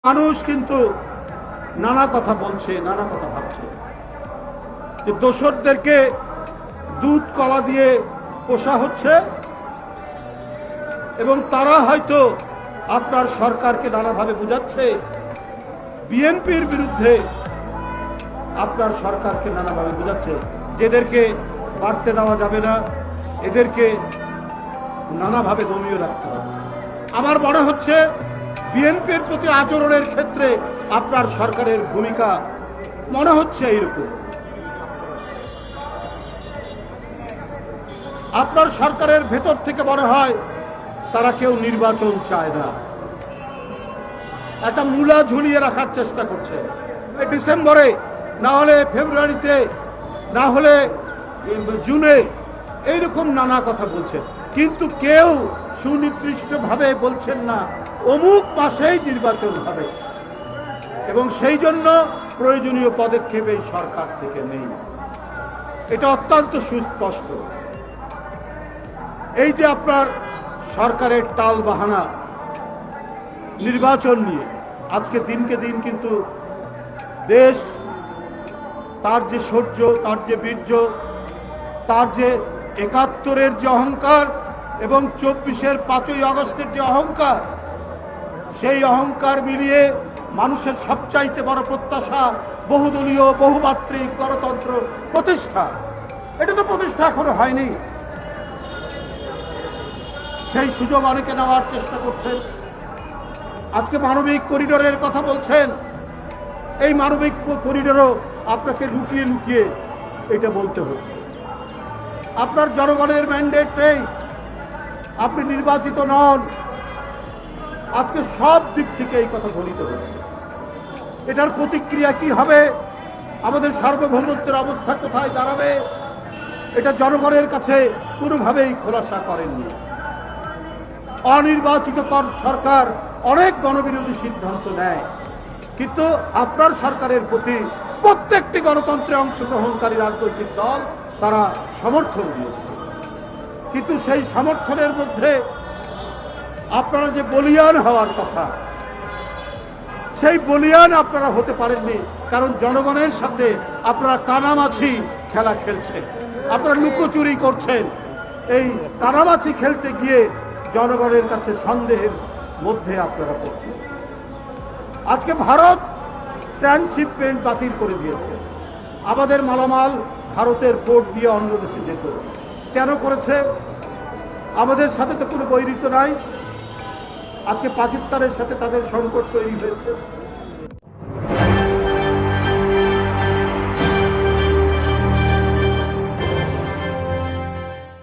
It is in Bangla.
মানুষ কিন্তু নানা কথা বলছে, নানা কথা ভাবছে যে দোসরদেরকে দুধ কলা দিয়ে পোষা হচ্ছে এবং তারা হয়তো আপনার সরকারকে নানাভাবে বুঝাচ্ছে। বিএনপির বিরুদ্ধে আপনার সরকারকে নানাভাবে বুঝাচ্ছে যেদেরকে বাড়তে দেওয়া যাবে না, এদেরকে নানাভাবে দমিয়ে রাখতে হবে। আমার মনে হচ্ছে বিএনপির প্রতি আচরণের ক্ষেত্রে আপনার সরকারের ভূমিকা মনে হচ্ছে এইরকম। আপনার সরকারের ভেতর থেকে মনে হয় তারা কেউ নির্বাচন চায় না, একটা মূলা ঝুলিয়ে রাখার চেষ্টা করছে। ডিসেম্বরে না হলে ফেব্রুয়ারিতে না হলে জুনে এইরকম নানা কথা বলছে, কিন্তু কেউ সুনির্দিষ্টভাবে বলছেন না অমুক মাসেই নির্বাচন হবে এবং সেই জন্য প্রয়োজনীয় পদক্ষেপ এই সরকার থেকে নেই। এটা অত্যন্ত সুস্পষ্ট। এই যে আপনার সরকারের টাল বাহানা নির্বাচন নিয়ে, আজকে দিনকে দিন কিন্তু দেশ তার যে শৌর্য, তার যে বীর্য, তার যে ৭১-এর যে অহংকার এবং ২৪-এর ৫ই আগস্টের যে অহংকার, সেই অহংকার মিলিয়ে মানুষের সবচাইতে বড় প্রত্যাশা বহুদলীয় বহুমাত্রিক গণতন্ত্র প্রতিষ্ঠা। এটা তো প্রতিষ্ঠা এখনো হয়নি। সেই সুযোগ অনেকে নেওয়ার চেষ্টা করছেন। আজকে মানবিক করিডোরের কথা বলছেন, এই মানবিক করিডোরও আপনাকে লুকিয়ে লুকিয়ে এটা বলতে হচ্ছে। আপনার জনগণের ম্যান্ডেট নেই, আপনি নির্বাচিত নন। আজকে সব দিক থেকে এই কথা ধ্বনিত হচ্ছে। এটার প্রতিক্রিয়া কি হবে, আমাদের সার্বভৌমত্বের অবস্থা কোথায় দাঁড়াবে, এটা জনগণের কাছে কোনোভাবেই খোলাসা করেননি। অনির্বাচিত সরকার অনেক গণবিরোধী সিদ্ধান্ত নেয়, কিন্তু আপনার সরকারের প্রতি প্রত্যেকটি গণতন্ত্রে অংশগ্রহণকারী রাজনৈতিক দল তারা সমর্থন দিয়েছে। কিন্তু সেই সমর্থনের মধ্যে আপনারা যে বলিয়ান হওয়ার কথা, সেই বলিয়ান আপনারা হতে পারেননি, কারণ জনগণের সাথে আপনারা কানামাছি খেলা খেলছেন, আপনারা লুকোচুরি করছেন। এই কানামাছি খেলতে গিয়ে জনগণের কাছে সন্দেহের মধ্যে আপনারা পড়ছেন। আজকে ভারত ট্রান্সশিপমেন্ট বাতিল করে দিয়েছে, আমাদের মালামাল ভারতের পোর্ট দিয়ে অন্য দেশে যেত। কেন করেছে? আমাদের সাথে তো কোনো বৈরিতা নাই। আজকে পাকিস্তানের সাথে তাদের সংকট তৈরি হয়েছে।